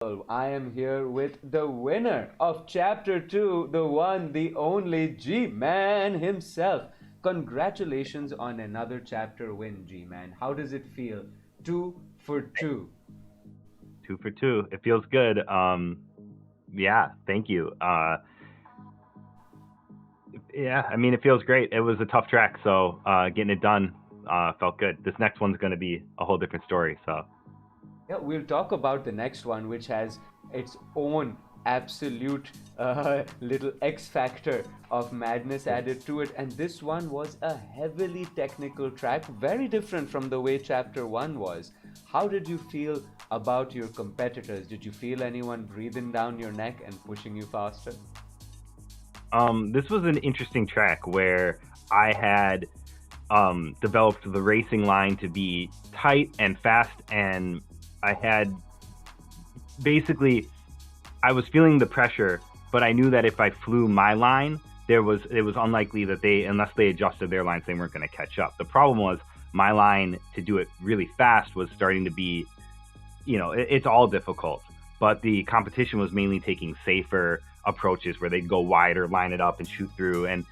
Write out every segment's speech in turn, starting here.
I am here with the winner of Chapter 2, the one, the only G-Man himself. Congratulations on another chapter win, G-Man. How does it feel? Two for two. 2 for 2. It feels good. Yeah, thank you. Yeah, I mean, it feels great. It was a tough track, so getting it done felt good. This next one's going to be a whole different story. So Yeah, we'll talk about the next one, which has its own absolute little X factor of madness added to it. And this one was a heavily technical track, very different from the way Chapter 1 was. How did you feel about your competitors? Did you feel anyone breathing down your neck and pushing you faster? this was an interesting track where I had developed the racing line to be tight and fast, and I had basically I was feeling the pressure, but I knew that if I flew my line, it was unlikely that unless they adjusted their lines, they weren't going to catch up. The problem was my line to do it really fast was starting to be, it's all difficult, but the competition was mainly taking safer approaches where they'd go wider, line it up, and shoot through, and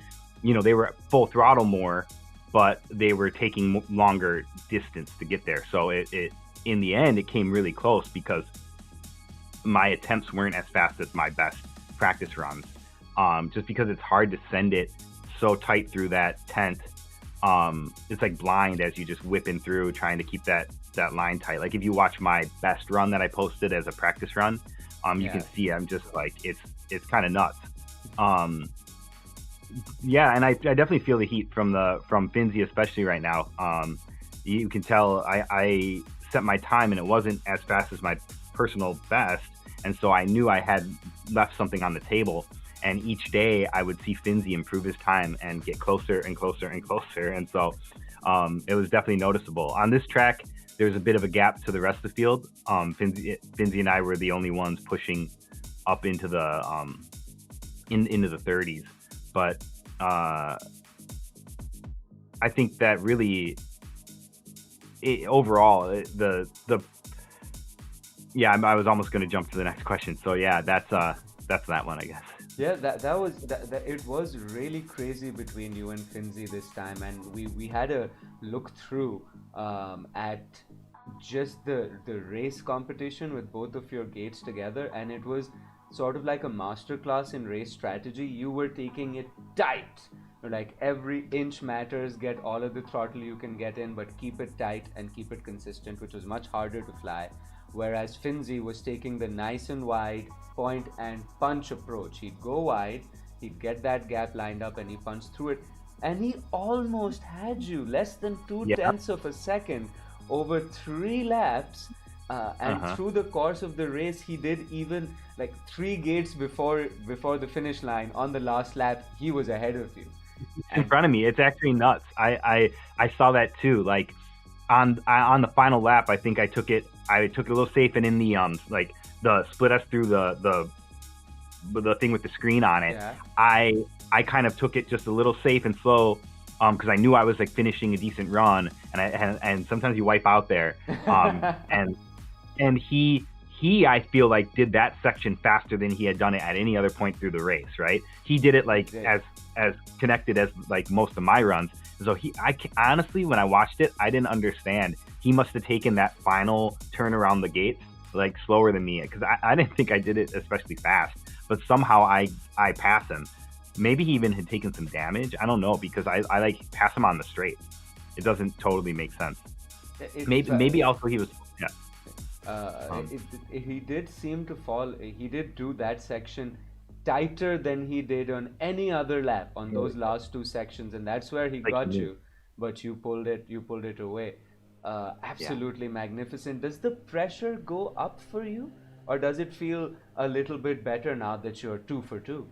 they were full throttle more, but they were taking longer distance to get there. So it in the end, it came really close because my attempts weren't as fast as my best practice runs. Just because it's hard to send it so tight through that tent. It's like blind as you just whipping through trying to keep that line tight. Like if you watch my best run that I posted as a practice run, you can see I'm just like it's kind of nuts. Yeah, and I definitely feel the heat from Finzi, especially right now. You can tell I set my time and it wasn't as fast as my personal best, and so I knew I had left something on the table. And each day I would see Finzi improve his time and get closer and closer and closer, and so it was definitely noticeable. On this track, there's a bit of a gap to the rest of the field. Finzi and I were the only ones pushing up into the into the 30s, but I think that really overall the yeah, I was almost going to jump to the next question. So yeah, that's that one, I guess. Yeah, that it was really crazy between you and Finzi this time, and we had a look through at just the race competition with both of your gates together, and it was sort of like a masterclass in race strategy. You were taking it tight, like every inch matters. Get all of the throttle you can get in, but keep it tight and keep it consistent, which was much harder to fly. Whereas Finzi was taking the nice and wide point and punch approach. He'd go wide, he'd get that gap lined up, and he punched through it. And he almost had you less than two Yeah. tenths of a second over 3 laps. And Uh-huh. through the course of the race, he did even like 3 gates before the finish line on the last lap. He was ahead of you, In and front of me, it's actually nuts. I saw that too. Like on the final lap, I think I took it a little safe, and in the like the split us through the thing with the screen on it, yeah. I kind of took it just a little safe and slow, because I knew I was like finishing a decent run, and sometimes you wipe out there, and he I feel like did that section faster than he had done it at any other point through the race. Right, he did it like Yeah. as connected as like most of my runs. So honestly, when I watched it, I didn't understand. He must have taken that final turn around the gates like slower than me, because I didn't think I did it especially fast. But somehow I pass him. Maybe he even had taken some damage. I don't know, because I like pass him on the straight. It doesn't totally make sense. It's Maybe also he was, yeah. Um, he did seem to fall. He did do that section tighter than he did on any other lap on those last 2 sections, and that's where he like got you. But you pulled it. You pulled it away. yeah. Absolutely magnificent. Does the pressure go up for you, or does it feel a little bit better now that you're 2 for 2?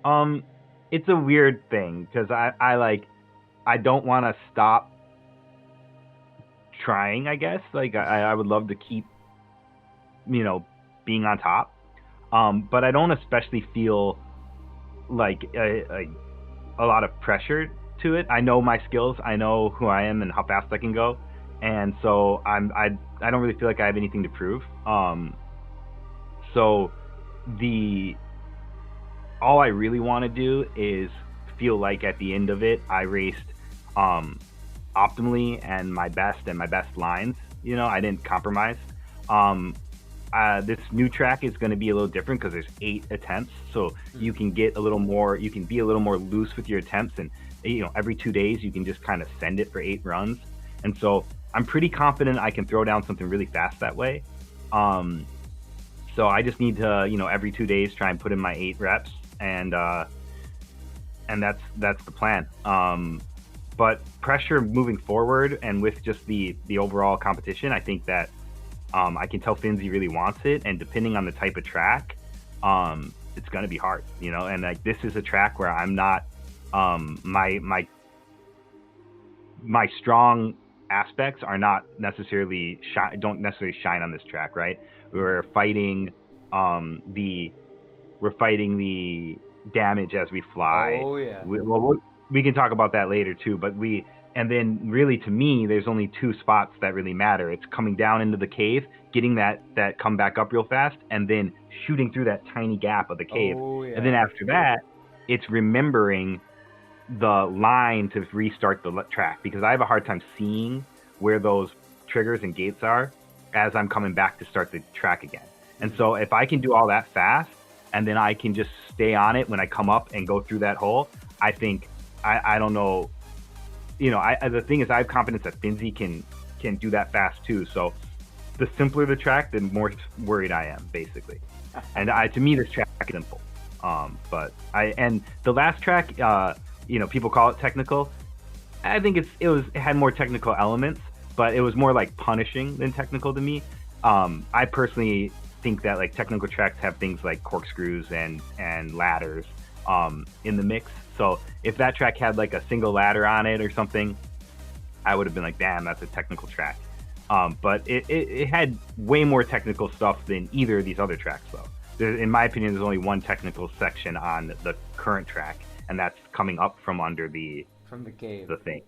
Um, it's a weird thing because I don't want to stop trying. I guess like I would love to keep you know being on top. But I don't especially feel like a lot of pressure to it. I know my skills. I know who I am and how fast I can go. and so I don't really feel like I have anything to prove. So the all I really want to do is feel like at the end of it I raced um optimally and my best lines. You know, I didn't compromise. Um, this new track is going to be a little different because there's 8 attempts, so you can get a little more. You can be a little more loose with your attempts, and every 2 days you can just kind of send it for 8 runs. And so I'm pretty confident I can throw down something really fast that way. Um, so I just need to every 2 days try and put in my 8 reps, and that's the plan. But pressure moving forward, and with just the overall competition, I think that I can tell Finzi really wants it, and depending on the type of track, it's gonna be hard, And like this is a track where I'm not my strong aspects are not necessarily don't necessarily shine on this track, right? We're fighting the damage as we fly. Oh yeah. We can talk about that later too, but and then really to me, there's only 2 spots that really matter. It's coming down into the cave, getting that come back up real fast, and then shooting through that tiny gap of the cave. Oh yeah. And then after that, it's remembering the line to restart the track, because I have a hard time seeing where those triggers and gates are as I'm coming back to start the track again. And so if I can do all that fast, and then I can just stay on it when I come up and go through that hole, I think I don't know. The thing is, I have confidence that Finzi can do that fast too. So the simpler the track, the more worried I am, basically. And to me, this track is simple. But the last track, people call it technical. I think it had more technical elements, but it was more like punishing than technical to me. I personally think that like technical tracks have things like corkscrews and ladders in the mix. So if that track had like a single ladder on it or something, I would have been like, damn, that's a technical track. But it had way more technical stuff than either of these other tracks, though. In my opinion, there's only one technical section on the current track, and that's coming up from under the cave. The thing,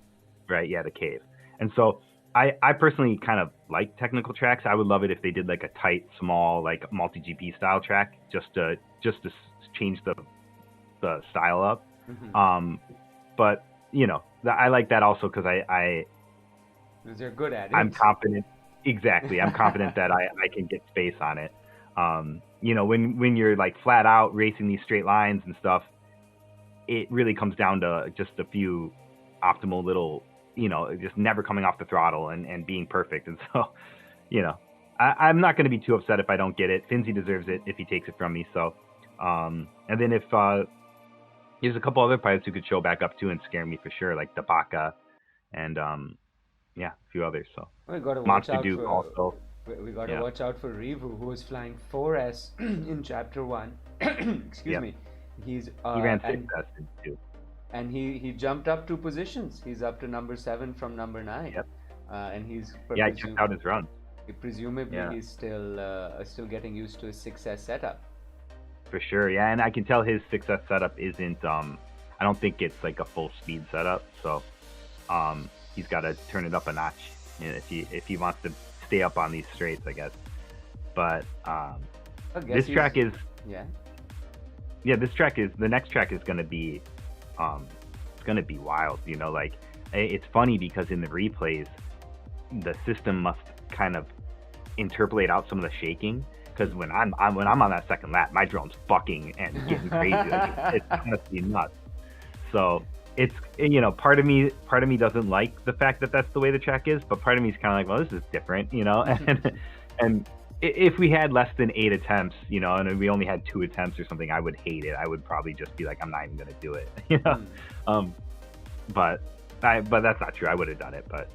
right? Yeah, the cave. And so I personally kind of like technical tracks. I would love it if they did like a tight, small, like multi-GP style track, just to change the style up. Mm-hmm. But I like that also because because you're good at it. I'm confident. Exactly, I'm confident that I can get space on it. When you're like flat out racing these straight lines and stuff, it really comes down to just a few optimal little, just never coming off the throttle and being perfect. And so, I'm not going to be too upset if I don't get it. Finzi deserves it if he takes it from me. So, and then if there's a couple other pilots who could show back up too and scare me for sure, like Dabaka and a few others. So we got to watch Monster out Duke for. also. We got to watch out for Revu, who was flying 4S in Chapter 1. Excuse me. He ran 6S too. And he jumped up 2 positions. He's up to number 7 from number 9. Yep. And he's I checked out his run. Presumably he's still getting used to his 6S setup. For sure, yeah, and I can tell his 6S setup isn't. I don't think it's like a full speed setup. So, he's got to turn it up a notch if he wants to stay up on these straights, I guess. But this track is this track is the next track is gonna be it's gonna be wild. Like it's funny because in the replays, the system must kind of interpolate out some of the shaking. Because when I'm on that second lap, my drone's fucking and getting crazy. Like, it's honestly nuts. So it's part of me doesn't like the fact that that's the way the track is, but part of me is kind of like, well, this is different, and if we had less than 8 attempts, and we only had 2 attempts or something, I would hate it. I would probably just be like, I'm not even gonna do it, But that's not true. I would have done it, but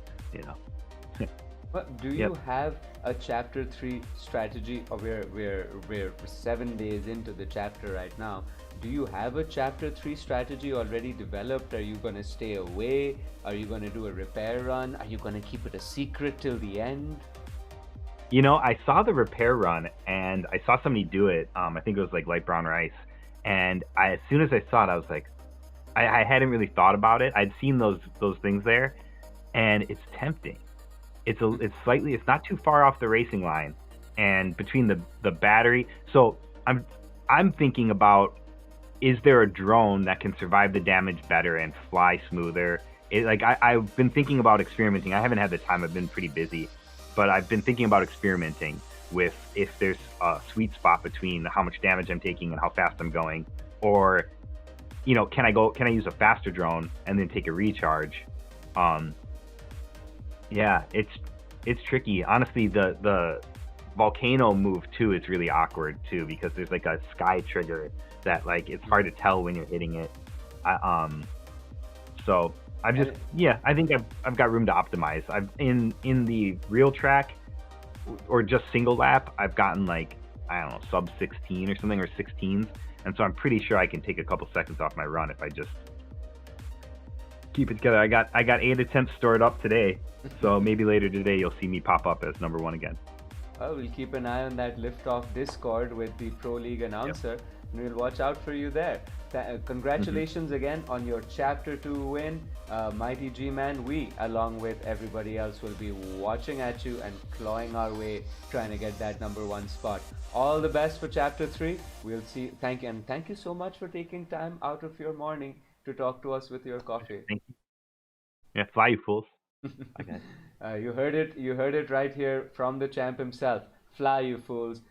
But do you have a Chapter 3 strategy? Or we're 7 days into the chapter right now. Do you have a Chapter 3 strategy already developed? Are you going to stay away? Are you going to do a repair run? Are you going to keep it a secret till the end? I saw the repair run, and I saw somebody do it. I think it was like Light Brown Rice. And as soon as I saw it, I was like, I hadn't really thought about it. I'd seen those things there, and it's tempting. it's not too far off the racing line, and between the battery, so I'm thinking about, is there a drone that can survive the damage better and fly smoother? I've been thinking about experimenting. I haven't had the time. I've been pretty busy, but I've been thinking about experimenting with if there's a sweet spot between how much damage I'm taking and how fast I'm going, or can I use a faster drone and then take a recharge? Um, yeah, it's tricky. Honestly, the volcano move too is really awkward too because there's like a sky trigger that like it's hard to tell when you're hitting it. I, so I've And just yeah, I think I've got room to optimize. I've in the real track or just single lap, I've gotten like I don't know sub 16 or something or 16s, and so I'm pretty sure I can take a couple seconds off my run if I just keep it together. I got 8 attempts stored up today, so maybe later today you'll see me pop up as number one again. we'll keep an eye on that liftoff Discord with the Pro League Yep. announcer, and we'll watch out for you there. Hmm. Congratulations again on your Chapter 2 win, Mighty G-Man. We, along with everybody else, will be watching at you and clawing our way trying to get that number one spot. All the best for Chapter 3. We'll see. Thank you, and thank you so much for taking time out of your morning to talk to us with your coffee. Thank you. Yeah, fly you fools. I got You heard it. You heard it right here from the champ himself. Fly, you fools!